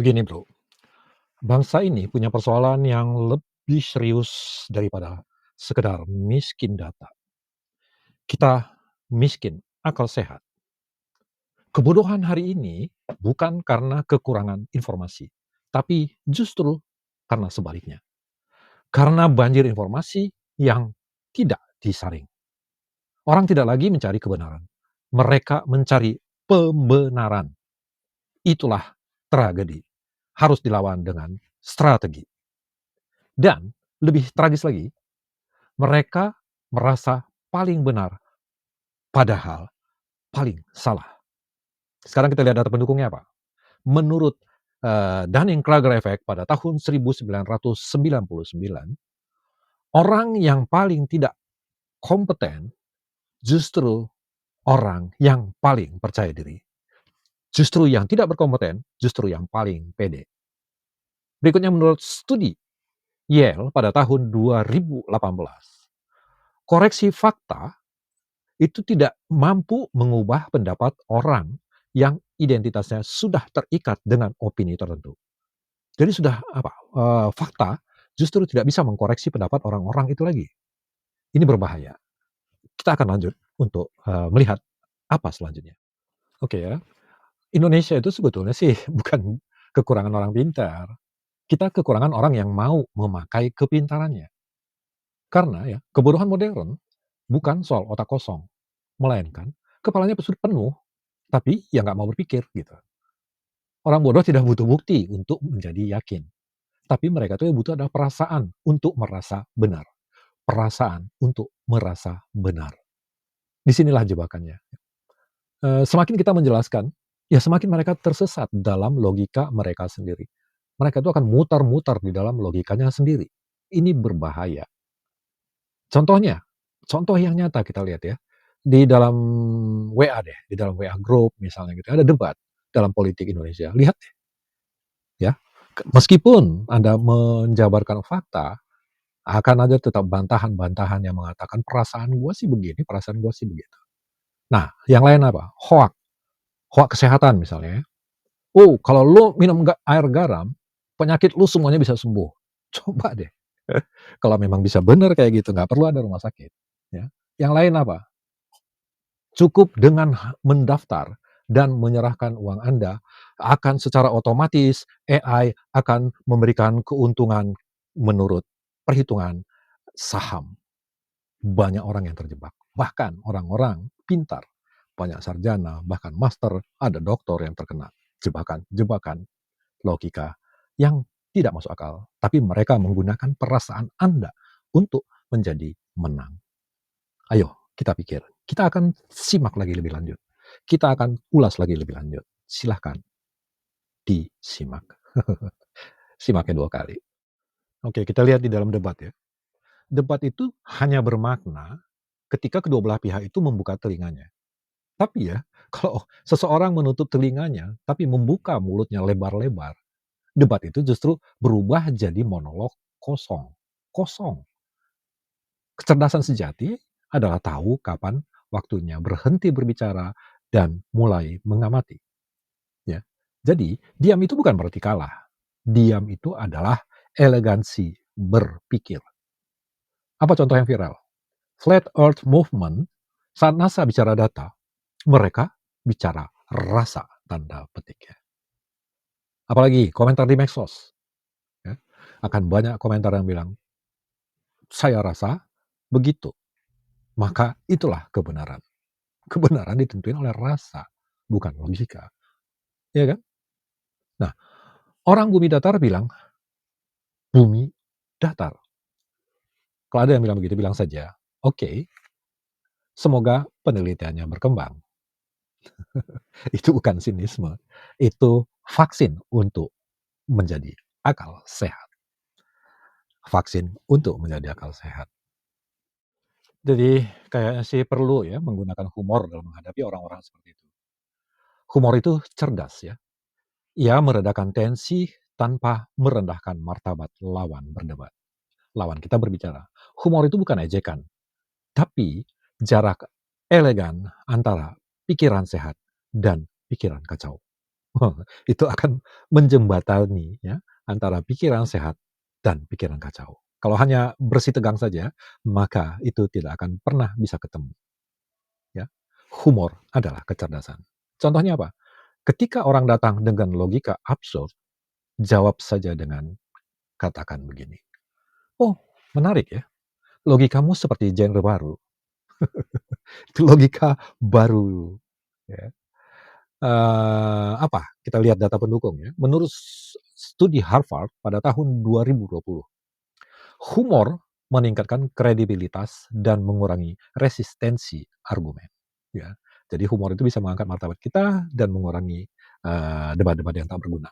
Begini Bro, bangsa ini punya persoalan yang lebih serius daripada sekedar miskin data. Kita miskin akal sehat. Kebodohan hari ini bukan karena kekurangan informasi, tapi justru karena sebaliknya. Karena banjir informasi yang tidak disaring. Orang tidak lagi mencari kebenaran. Mereka mencari pembenaran. Itulah tragedi. Harus dilawan dengan strategi. Dan lebih tragis lagi, mereka merasa paling benar, padahal paling salah. Sekarang kita lihat data pendukungnya apa. Menurut Dunning-Kruger Effect pada tahun 1999, orang yang paling tidak kompeten justru orang yang paling percaya diri. Justru yang tidak berkompeten, justru yang paling pede. Berikutnya menurut studi Yale pada tahun 2018, koreksi fakta itu tidak mampu mengubah pendapat orang yang identitasnya sudah terikat dengan opini tertentu. Jadi sudah fakta justru tidak bisa mengkoreksi pendapat orang-orang itu lagi. Ini berbahaya. Kita akan lanjut untuk melihat apa selanjutnya. Oke ya, Indonesia itu sebetulnya sih bukan kekurangan orang pintar. Kita kekurangan orang yang mau memakai kepintarannya. Karena ya, kebodohan modern bukan soal otak kosong, melainkan kepalanya sudah penuh, tapi ya nggak mau berpikir gitu. Orang bodoh tidak butuh bukti untuk menjadi yakin. Tapi mereka tuh yang butuh adalah perasaan untuk merasa benar. Perasaan untuk merasa benar. Disinilah jebakannya. Semakin kita menjelaskan, ya semakin mereka tersesat dalam logika mereka sendiri. Mereka itu akan mutar-mutar di dalam logikanya sendiri. Ini berbahaya. Contohnya, contoh yang nyata kita lihat ya. Di dalam WA deh, di dalam WA group misalnya gitu, ada debat dalam politik Indonesia. Lihat ya, meskipun Anda menjabarkan fakta, akan ada tetap bantahan-bantahan yang mengatakan perasaan gue sih begini, perasaan gue sih begitu. Nah, yang lain apa? Hoak, hoak kesehatan misalnya. Oh, kalau lu minum air garam, penyakit lu semuanya bisa sembuh. Coba deh. Kalau memang bisa benar kayak gitu, nggak perlu ada rumah sakit. Ya. Yang lain apa? Cukup dengan mendaftar dan menyerahkan uang Anda, akan secara otomatis AI akan memberikan keuntungan menurut perhitungan saham. Banyak orang yang terjebak. Bahkan orang-orang pintar, banyak sarjana, bahkan master, ada doktor yang terkena jebakan-jebakan logika yang tidak masuk akal. Tapi mereka menggunakan perasaan Anda untuk menjadi menang. Ayo, kita pikir. Kita akan simak lagi lebih lanjut. Kita akan ulas lagi lebih lanjut. Silahkan disimak. Simaknya 2 kali. Oke, kita lihat di dalam debat ya. Debat itu hanya bermakna ketika kedua belah pihak itu membuka telinganya. Tapi ya, kalau seseorang menutup telinganya, tapi membuka mulutnya lebar-lebar, debat itu justru berubah jadi monolog kosong. Kosong. Kecerdasan sejati adalah tahu kapan waktunya berhenti berbicara dan mulai mengamati. Ya. Jadi, diam itu bukan berarti kalah. Diam itu adalah elegansi berpikir. Apa contoh yang viral? Flat Earth Movement, saat NASA bicara data, mereka bicara rasa, tanda petik ya. Apalagi komentar di medsos. Ya. Akan banyak komentar yang bilang, saya rasa begitu. Maka itulah kebenaran. Kebenaran ditentuin oleh rasa, bukan logika. Ya kan? Nah, orang bumi datar bilang, bumi datar. Kalau ada yang bilang begitu, bilang saja, oke, semoga penelitiannya berkembang. Itu bukan sinisme, itu vaksin untuk menjadi akal sehat. Vaksin untuk menjadi akal sehat. Jadi kayaknya sih perlu ya menggunakan humor dalam menghadapi orang-orang seperti itu. Humor itu cerdas ya. Ia meredakan tensi tanpa merendahkan martabat lawan berdebat. Lawan kita berbicara. Humor itu bukan ejekan, tapi jarak elegan antara pikiran sehat dan pikiran kacau. Itu akan menjembatani ya, antara pikiran sehat dan pikiran kacau. Kalau hanya bersih tegang saja, maka itu tidak akan pernah bisa ketemu, ya. Humor adalah kecerdasan. Contohnya apa? Ketika orang datang dengan logika absurd, jawab saja dengan katakan begini, "Oh, menarik ya, logikamu seperti genre baru." Itu logika baru, ya. Apa, kita lihat data pendukung ya. Menurut studi Harvard pada tahun 2020, humor meningkatkan kredibilitas dan mengurangi resistensi argumen, ya. Jadi humor itu bisa mengangkat martabat kita dan mengurangi, debat-debat yang tak berguna,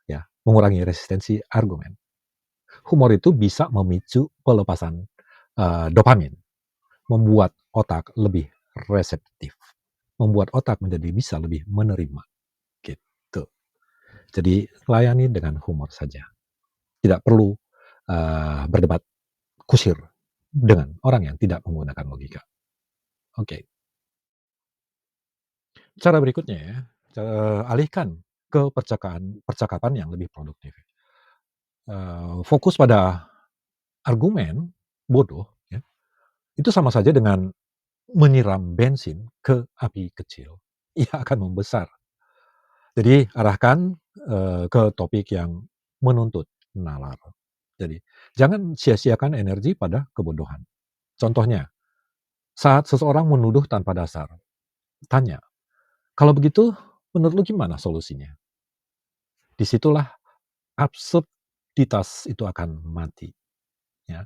ya, mengurangi resistensi argumen. Humor itu bisa memicu pelepasan, dopamin, membuat otak lebih reseptif, membuat otak menjadi bisa lebih menerima, gitu. Jadi layani dengan humor saja. Tidak perlu, berdebat kusir dengan orang yang tidak menggunakan logika. Oke. Cara berikutnya ya, alihkan ke percakapan yang lebih produktif. Fokus pada argumen bodoh ya, itu sama saja dengan menyiram bensin ke api kecil. Ia akan membesar. Jadi arahkan, ke topik yang menuntut nalar. Jadi, jangan sia-siakan energi pada kebodohan. Contohnya, saat seseorang menuduh tanpa dasar, tanya, "Kalau begitu, menurut lu gimana solusinya?" Disitulah absurditas itu akan mati, ya.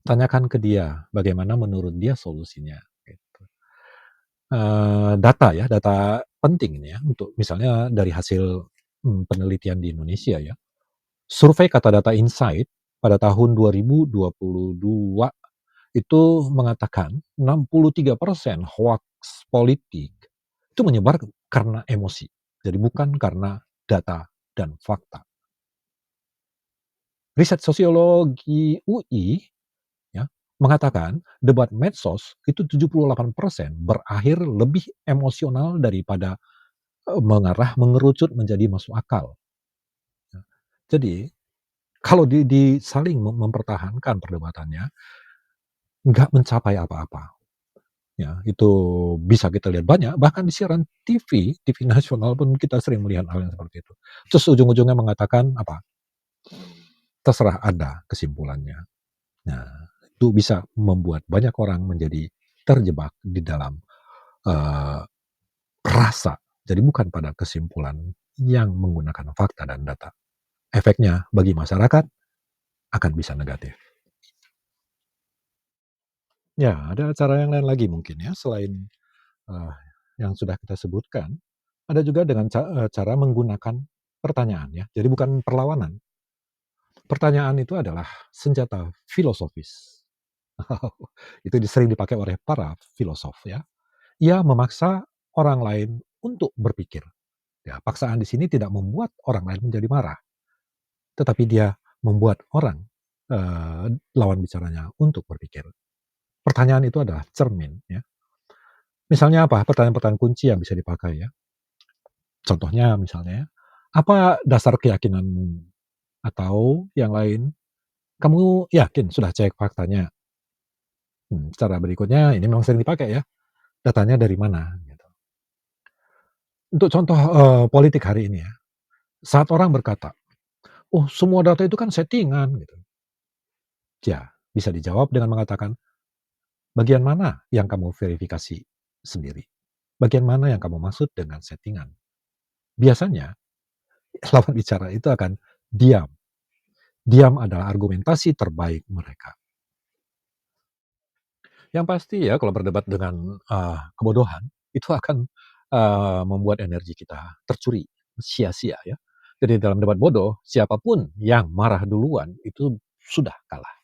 Tanyakan ke dia, bagaimana menurut dia solusinya, gitu. Data ya, data penting ini ya, untuk misalnya dari hasil, penelitian di Indonesia ya. Survei kata data Insight pada tahun 2022 itu mengatakan 63% hoaks politik itu menyebar karena emosi. Jadi bukan karena data dan fakta. Riset sosiologi UI ya, mengatakan debat medsos itu 78% berakhir lebih emosional daripada mengerucut menjadi masuk akal. Ya. Jadi kalau saling mempertahankan perdebatannya, nggak mencapai apa-apa. Ya, itu bisa kita lihat banyak, bahkan di siaran TV nasional pun kita sering melihat hal yang seperti itu. Terus ujung-ujungnya mengatakan apa, "Terserah Anda kesimpulannya." Nah, itu bisa membuat banyak orang menjadi terjebak di dalam, eee, rasa, jadi bukan pada kesimpulan yang menggunakan fakta dan data. Efeknya bagi masyarakat akan bisa negatif. Ya, ada cara yang lain lagi mungkin ya, selain, eee, yang sudah kita sebutkan. Ada juga dengan cara menggunakan pertanyaan ya, jadi bukan perlawanan. Pertanyaan itu adalah senjata filosofis. Itu sering dipakai oleh para filosof ya. Ia memaksa orang lain untuk berpikir. Ya, paksaan di sini tidak membuat orang lain menjadi marah, tetapi dia membuat orang, lawan bicaranya untuk berpikir. Pertanyaan itu adalah cermin ya. Misalnya apa, pertanyaan-pertanyaan kunci yang bisa dipakai ya. Contohnya misalnya, apa dasar keyakinanmu? Atau yang lain, kamu yakin sudah cek faktanya? Cara berikutnya ini memang sering dipakai ya, datanya dari mana? Gitu. Untuk contoh politik hari ini ya, saat orang berkata, "Oh semua data itu kan settingan." Gitu. Ya, bisa dijawab dengan mengatakan, bagian mana yang kamu verifikasi sendiri? Bagian mana yang kamu maksud dengan settingan? Biasanya lawan bicara itu akan diam. Diam adalah argumentasi terbaik mereka. Yang pasti ya kalau berdebat dengan, kebodohan, itu akan, membuat energi kita tercuri, sia-sia ya. Jadi dalam debat bodoh, siapapun yang marah duluan itu sudah kalah.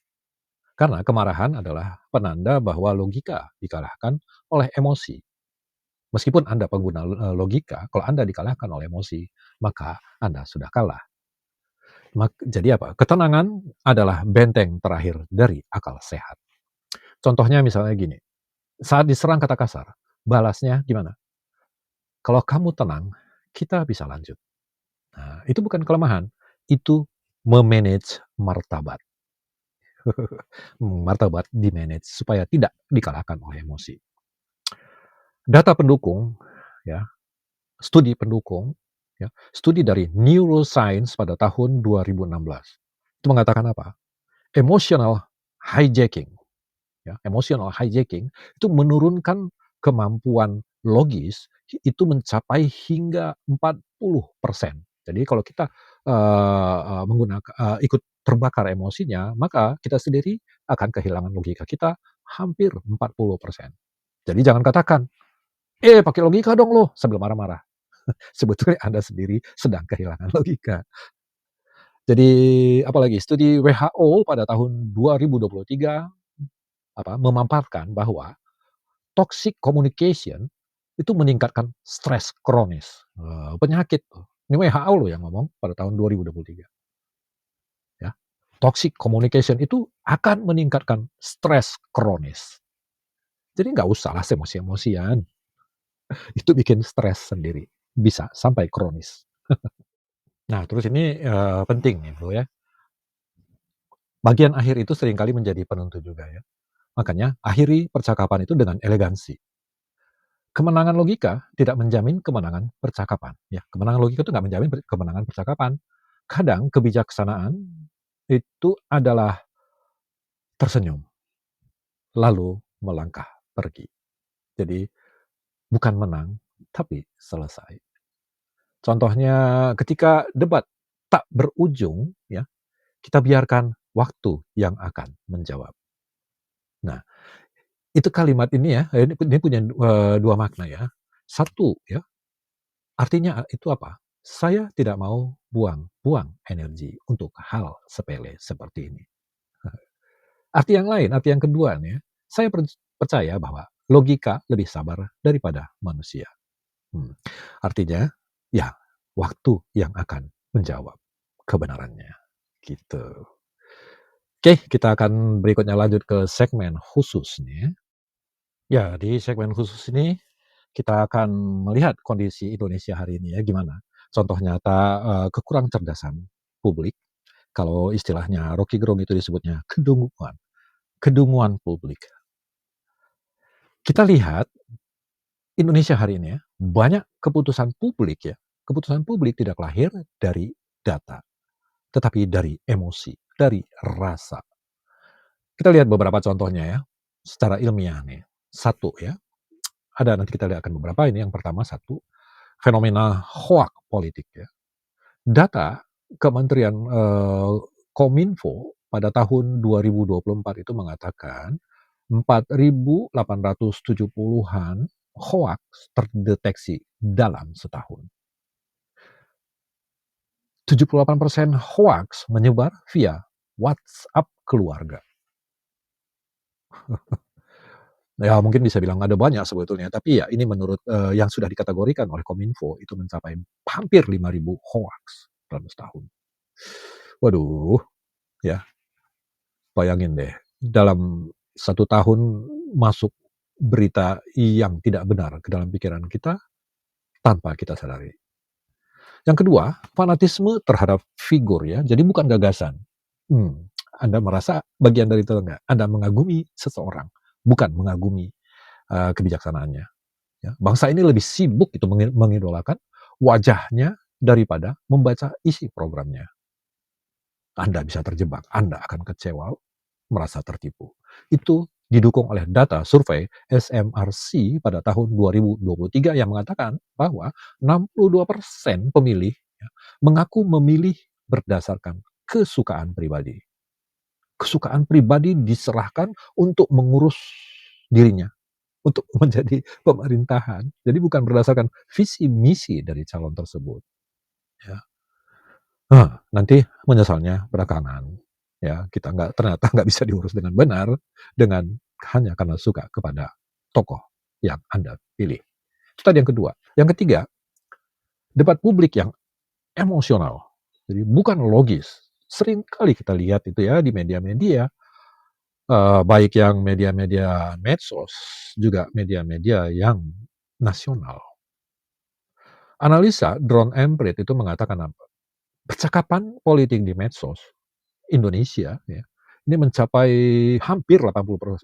Karena kemarahan adalah penanda bahwa logika dikalahkan oleh emosi. Meskipun Anda pengguna, logika, kalau Anda dikalahkan oleh emosi, maka Anda sudah kalah. Jadi apa, ketenangan adalah benteng terakhir dari akal sehat. Contohnya misalnya gini, saat diserang kata kasar, balasnya gimana? Kalau kamu tenang, kita bisa lanjut. Nah, itu bukan kelemahan, itu me-manage martabat. Martabat di-manage supaya tidak dikalahkan oleh emosi. Data pendukung, ya, studi pendukung, ya, studi dari neuroscience pada tahun 2016, itu mengatakan apa? Emotional hijacking, ya, emotional hijacking itu menurunkan kemampuan logis itu mencapai hingga 40%. Jadi kalau kita menggunakan ikut terbakar emosinya, maka kita sendiri akan kehilangan logika kita hampir 40%. Jadi jangan katakan, pakai logika dong lo, sambil marah-marah. Sebetulnya Anda sendiri sedang kehilangan logika. Jadi apalagi studi WHO pada tahun 2023 memaparkan bahwa toxic communication itu meningkatkan stres kronis, penyakit tuh. Ini WHO loh yang ngomong pada tahun 2023, ya. Toxic communication itu akan meningkatkan stres kronis. Jadi nggak usahlah emosi-emosian, itu bikin stres sendiri, bisa sampai kronis. Nah, terus ini, penting nih Bro ya, bagian akhir itu seringkali menjadi penentu juga ya. Makanya akhiri percakapan itu dengan elegansi. Kemenangan logika tidak menjamin kemenangan percakapan, ya. Kemenangan logika itu nggak menjamin kemenangan percakapan. Kadang kebijaksanaan itu adalah tersenyum, lalu melangkah pergi. Jadi bukan menang, tapi selesai. Contohnya ketika debat tak berujung, ya, kita biarkan waktu yang akan menjawab. Nah, itu kalimat ini ya, ini punya, 2 makna ya. Satu ya, artinya itu apa? Saya tidak mau buang-buang energi untuk hal sepele seperti ini. Arti yang lain, arti yang kedua nih ya, saya percaya bahwa logika lebih sabar daripada manusia. Hmm. Artinya, ya waktu yang akan menjawab kebenarannya. Gitu. Oke, kita akan berikutnya lanjut ke segmen khusus nih ya. Ya, di segmen khusus ini kita akan melihat kondisi Indonesia hari ini ya, gimana. Contoh nyata kekurang cerdasan publik, kalau istilahnya Rocky Gerung itu disebutnya kedunguan, kedunguan publik. Kita lihat Indonesia hari ini ya, banyak keputusan publik tidak lahir dari data, tetapi dari emosi, dari rasa. Kita lihat beberapa contohnya ya, secara ilmiah nih. Satu ya, ada nanti kita lihat akan beberapa ini. Yang pertama satu, fenomena hoak politik ya. Data Kementerian Kominfo pada tahun 2024 itu mengatakan 4.870-an hoax terdeteksi dalam setahun. 78% hoax menyebar via WhatsApp keluarga. Ya mungkin bisa bilang ada banyak sebetulnya, tapi ya ini menurut yang sudah dikategorikan oleh Kominfo itu mencapai hampir 5.000 hoax dalam setahun. Waduh, ya bayangin deh, dalam 1 tahun masuk berita yang tidak benar ke dalam pikiran kita tanpa kita sadari. Yang kedua, fanatisme terhadap figur ya, jadi bukan gagasan. Anda merasa bagian dari itu enggak? Anda mengagumi seseorang, bukan mengagumi kebijaksanaannya. Ya. Bangsa ini lebih sibuk itu mengidolakan wajahnya daripada membaca isi programnya. Anda bisa terjebak, Anda akan kecewa, merasa tertipu. Itu didukung oleh data survei SMRC pada tahun 2023 yang mengatakan bahwa 62% pemilih ya, mengaku memilih berdasarkan kesukaan pribadi. Kesukaan pribadi diserahkan untuk mengurus dirinya, untuk menjadi pemerintahan. Jadi bukan berdasarkan visi misi dari calon tersebut. Ya. Nanti menyesalnya belakangan. Ya, kita ternyata nggak bisa diurus dengan benar dengan hanya karena suka kepada tokoh yang Anda pilih. Itu tadi yang kedua. Yang ketiga, debat publik yang emosional. Jadi bukan logis. Sering kali kita lihat itu ya di media-media, baik yang media-media medsos, juga media-media yang nasional. Analisa Drone Emprit itu mengatakan apa? Percakapan politik di medsos Indonesia ya, ini mencapai hampir 80%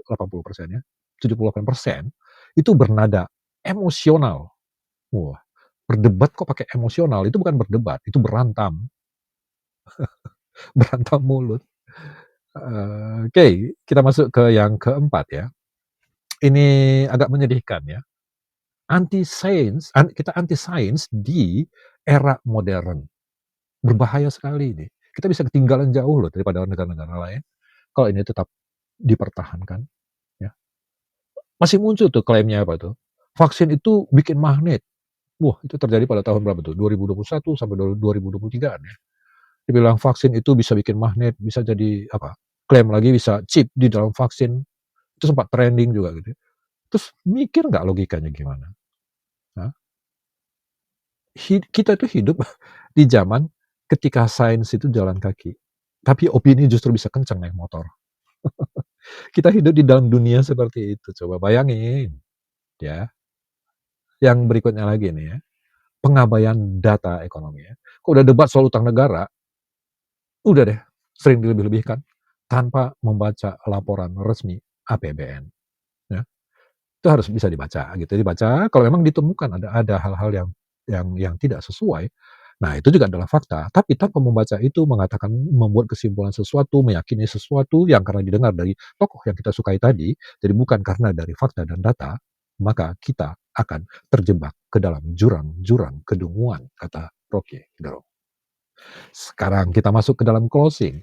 ya, 78% itu bernada emosional. Wah, berdebat kok pakai emosional, itu bukan berdebat, itu berantam, berantam mulut. Oke, kita masuk ke yang keempat ya. Ini agak menyedihkan ya. Kita anti sains di era modern. Berbahaya sekali ini. Kita bisa ketinggalan jauh loh daripada negara-negara lain kalau ini tetap dipertahankan ya. Masih muncul tuh klaimnya apa tuh, vaksin itu bikin magnet. Wah, itu terjadi pada tahun berapa tuh? 2021 sampai 2023-an ya. Dibilang vaksin itu bisa bikin magnet, bisa jadi apa, klaim lagi bisa chip di dalam vaksin, itu sempat trending juga gitu ya. Terus mikir nggak logikanya gimana? Hah? Kita itu hidup di zaman ketika sains itu jalan kaki, tapi opini justru bisa kencang naik motor. Kita hidup di dalam dunia seperti itu, coba bayangin ya. Yang berikutnya lagi nih ya, pengabaian data ekonomi ya. Kalau udah debat soal utang negara, udah deh, sering dilebih-lebihkan tanpa membaca laporan resmi APBN, ya. Itu harus bisa dibaca gitu, dibaca kalau memang ditemukan ada hal-hal yang tidak sesuai, nah itu juga adalah fakta. Tapi tanpa membaca itu mengatakan membuat kesimpulan sesuatu, meyakini sesuatu yang karena didengar dari tokoh yang kita sukai tadi, jadi bukan karena dari fakta dan data, maka kita akan terjebak ke dalam jurang-jurang kedunguan, kata Rocky Gerung. Sekarang kita masuk ke dalam closing.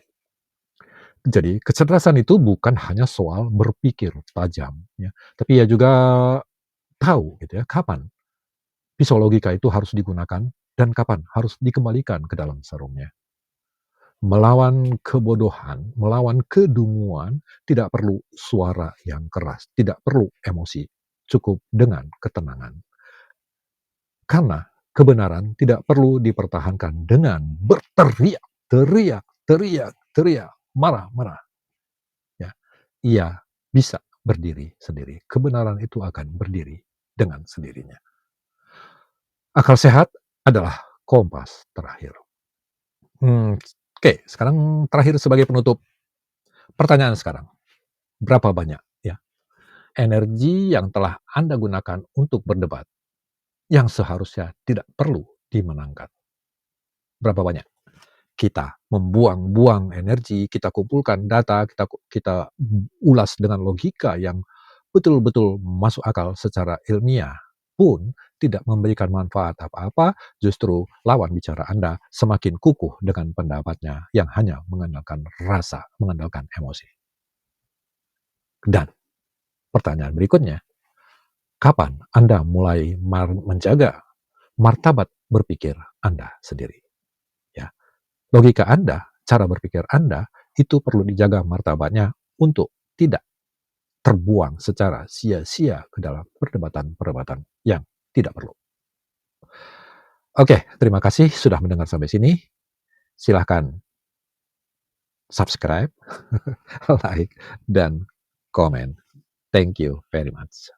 Jadi kecerdasan itu bukan hanya soal berpikir tajam, ya, tapi ya juga tahu gitu ya, kapan pisau logika itu harus digunakan dan kapan harus dikembalikan ke dalam sarungnya. Melawan kebodohan, melawan kedunguan, tidak perlu suara yang keras, tidak perlu emosi, cukup dengan ketenangan. Karena kebenaran tidak perlu dipertahankan dengan berteriak, teriak, teriak, teriak, marah, marah. Ya, ia bisa berdiri sendiri. Kebenaran itu akan berdiri dengan sendirinya. Akal sehat adalah kompas terakhir. Oke, sekarang terakhir sebagai penutup. Pertanyaan sekarang, berapa banyak ya energi yang telah Anda gunakan untuk berdebat yang seharusnya tidak perlu dimenangkan? Berapa banyak? Kita membuang-buang energi, kita kumpulkan data, kita ulas dengan logika yang betul-betul masuk akal secara ilmiah pun tidak memberikan manfaat apa-apa, justru lawan bicara Anda semakin kukuh dengan pendapatnya yang hanya mengandalkan rasa, mengandalkan emosi. Dan pertanyaan berikutnya, kapan Anda mulai menjaga martabat berpikir Anda sendiri? Ya, logika Anda, cara berpikir Anda, itu perlu dijaga martabatnya untuk tidak terbuang secara sia-sia ke dalam perdebatan-perdebatan yang tidak perlu. Oke, terima kasih sudah mendengar sampai sini. Silahkan subscribe, like, dan komen. Thank you very much.